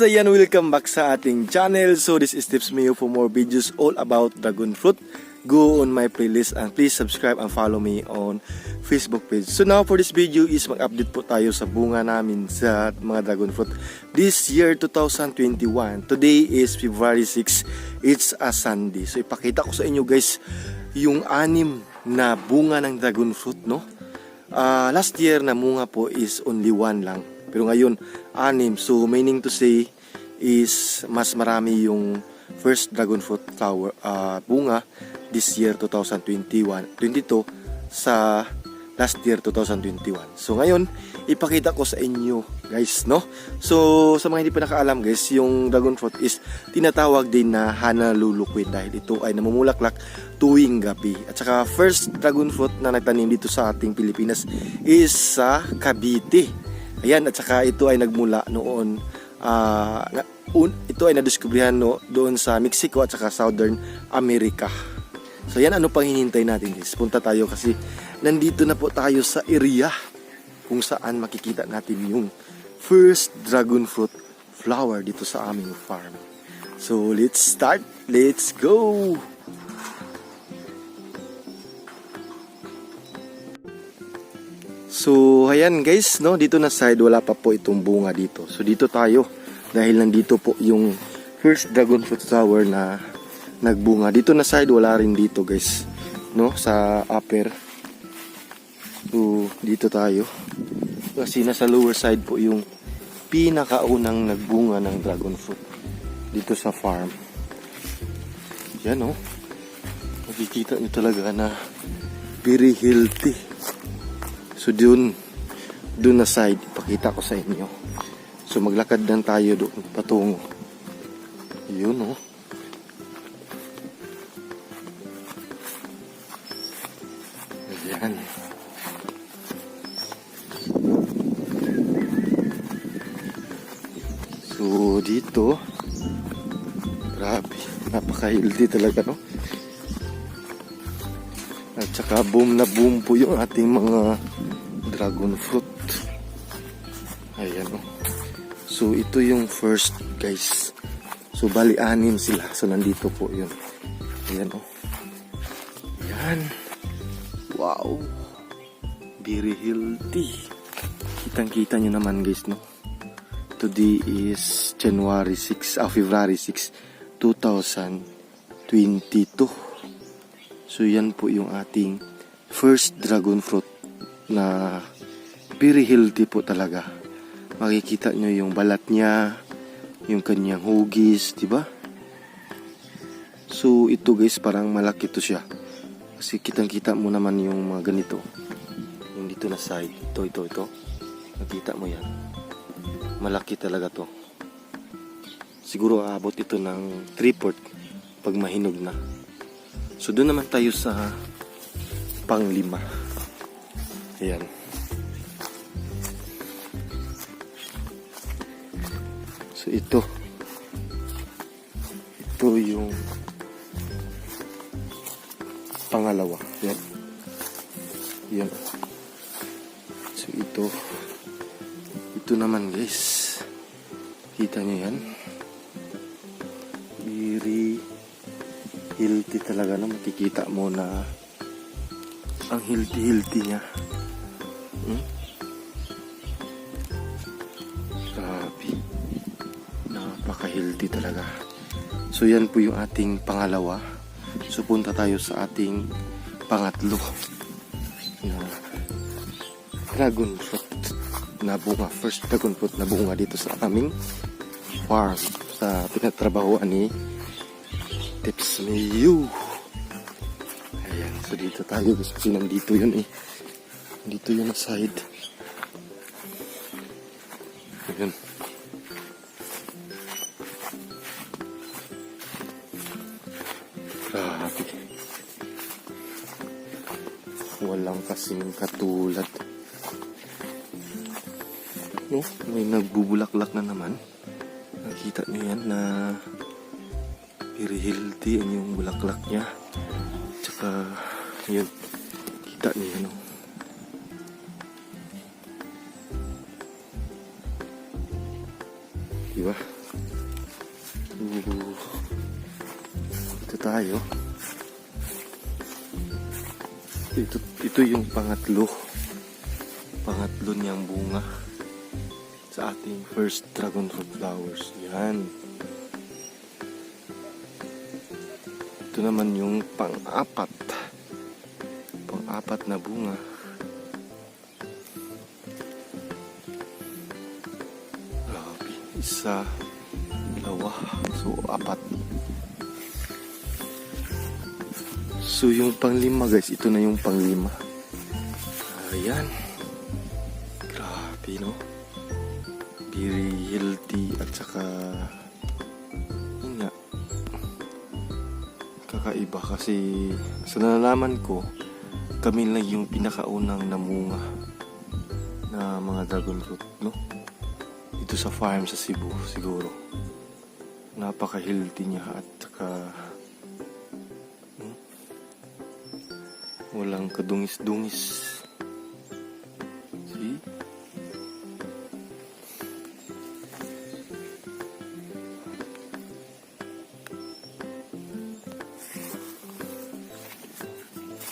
ayan, welcome back sa ating channel. So this is Tips Mio for more videos all about dragon fruit. Go on my playlist and please subscribe and follow me on Facebook page. So now for this video is mag-update po tayo sa bunga namin sa mga dragon fruit this year 2021. Today is February 6. It's a Sunday. So ipakita ko sa inyo guys yung 6 na bunga ng dragon fruit, no? Last year na bunga po is only 1 lang. Pero ngayon, 6. So, meaning to say is mas marami yung first dragon fruit flower bunga this year 2022 sa last year 2021. So, ngayon, ipakita ko sa inyo guys, no? So, sa mga hindi pa nakaalam guys, yung dragon fruit is tinatawag din na Hanaluluquid dahil ito ay namumulaklak tuwing gabi. At saka first dragon fruit na nagtanim dito sa ating Pilipinas is sa Cavite. Ayan, at saka ito ay nagmula noon, ito ay nadiskubrihan doon sa Mexico at saka Southern America. So yan, ano pang hinihintay natin guys? Punta tayo kasi nandito na po tayo sa area kung saan makikita natin yung first dragon fruit flower dito sa aming farm. So let's start, let's go! So, ayan guys, no, dito na side wala pa po itong bunga dito. So, dito tayo dahil nandito po yung first dragon fruit flower na nagbunga. Dito na side wala rin dito guys, no, sa upper. So, dito tayo. Kasi nasa lower side po yung pinakaunang nagbunga ng dragon fruit dito sa farm. Yan, no. Makikita nyo talaga na very healthy. So doon na side, ipakita ko sa inyo. So maglakad lang tayo doon patungo. Yun, oh. Ayan. So dito, grabe, napaka-healthy talaga, no? At saka boom na boom po yung ating mga dragon fruit. Ayan, o. So ito yung first guys. So bali 6 sila. So nandito po yun. Ayan, o. Ayan. Wow. Very healthy. Kitang-kita nyo naman guys, no? Today is February 6, 2022. So yan po yung ating first dragon fruit na very healthy po talaga. Makikita nyo yung balat niya, yung kanyang hugis, diba? So ito guys, parang malaki to siya. Kasi kitang-kita mo naman yung mga ganito. Yung dito na side, ito. Nakita mo yan. Malaki talaga to. Siguro aabot ito ng 3/4 pag mahinog na. So doon naman tayo sa pang-5. Ayan. So ito yung pangalawa. Yan. So ito naman guys, kita nyo yan, very healthy talaga, no? Makikita mo na ang healthy niya. Grabe, napaka-healthy talaga. So yan po yung ating pangalawa. So punta tayo sa ating pangatlo na dragon fruit na bunga. First dragon fruit na bunga dito sa aming farm, sa pinatrabahoan ni Tips Mio. Ayan, so dito tayo kasi nandito yun eh. Dito yun na side. Ayan. Grabe. Walang kasing katulad. No? May nagbubulaklak na naman. Nakita niyo yan na very healthy ang yung bulaklak niya. Tsaka yun, kita niyo yan, no? Diba? So, ito tayo. Ito yung pangatlo niyang bunga sa ating first dragon fruit flowers. Yan. Ito naman yung pang-apat na bunga. Grabe. Isa, dalawa, so apat. So yung panglima guys, ito na yung panglima. Ayan. Grabe no. Very healthy at saka yun nga, kakaiba kasi sa nalalaman ko, kami lang yung pinakaunang namunga na mga dragon fruit, no? Ito sa farm sa Cebu siguro. Napaka-healthy niya at saka walang kadungis-dungis. See?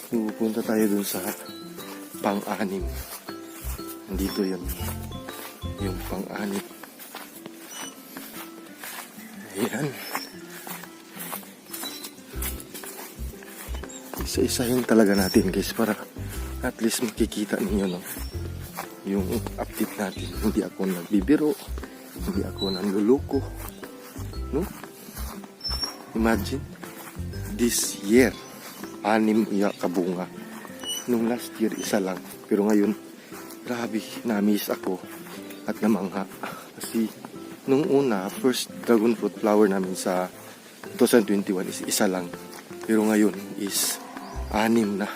Pupunta tayo dun sa pang-anim. Nandito yun. Yung pang-anim. Ayan. Isa-isahin talaga natin guys para at least makikita ninyo no, yung update natin. Hindi ako nagbibiro, hindi ako nanluluko, no? Imagine this year 6 kabunga, nung last year 1 lang, pero ngayon grabe, na-miss ako at namangha kasi nung una first dragon fruit flower namin sa 2021 is 1 lang, pero ngayon is 6 na.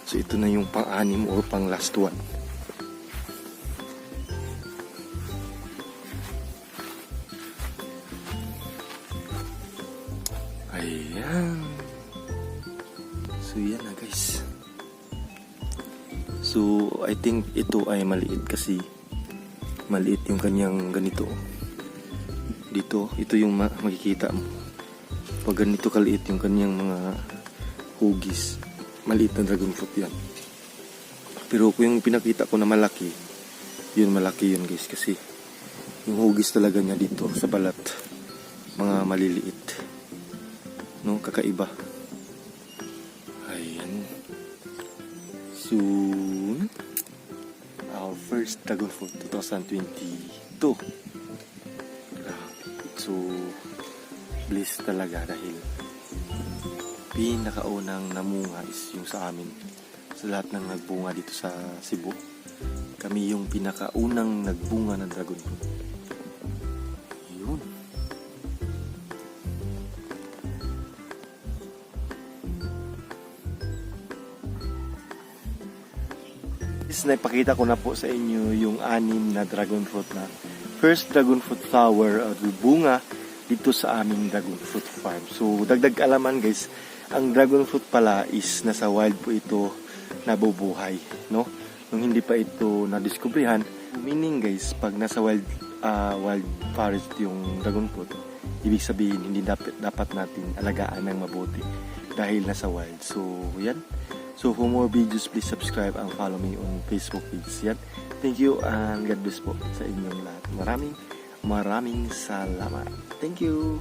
So ito na yung pang-6 or pang-last one. Ayan. So yan na guys. So I think ito ay maliit kasi maliit yung kanyang ganito. Dito, ito yung makikita mo. Pag ganito kaliit yung kanyang mga hugis, maliit na dragon fruit yan. Pero kung yung pinakita ko na malaki, yun malaki yun guys, kasi yung hugis talaga niya dito sa balat, mga maliliit, no, kakaiba. Ayan. Soon our first dragon fruit 2022. Grabe. So bliss talaga dahil pinakaunang namunga is yung sa amin. Sa lahat ng nagbunga dito sa Cebu, kami yung pinakaunang nagbunga ng dragon fruit. Yun. Naipakita ko na po sa inyo yung 6 na dragon fruit na first dragon fruit flower o bunga dito sa aming dragon fruit farm. So dagdag kaalaman guys, ang dragon fruit pala is nasa wild po ito nabubuhay, no? Nung hindi pa ito nadiskubrihan, meaning guys, pag nasa wild forest yung dragon fruit, ibig sabihin hindi dapat natin alagaan ng mabuti dahil nasa wild. So yan. So for more videos, please subscribe and follow me on Facebook page. Yan. Thank you and God bless po sa inyong lahat. Maraming salamat. Thank you.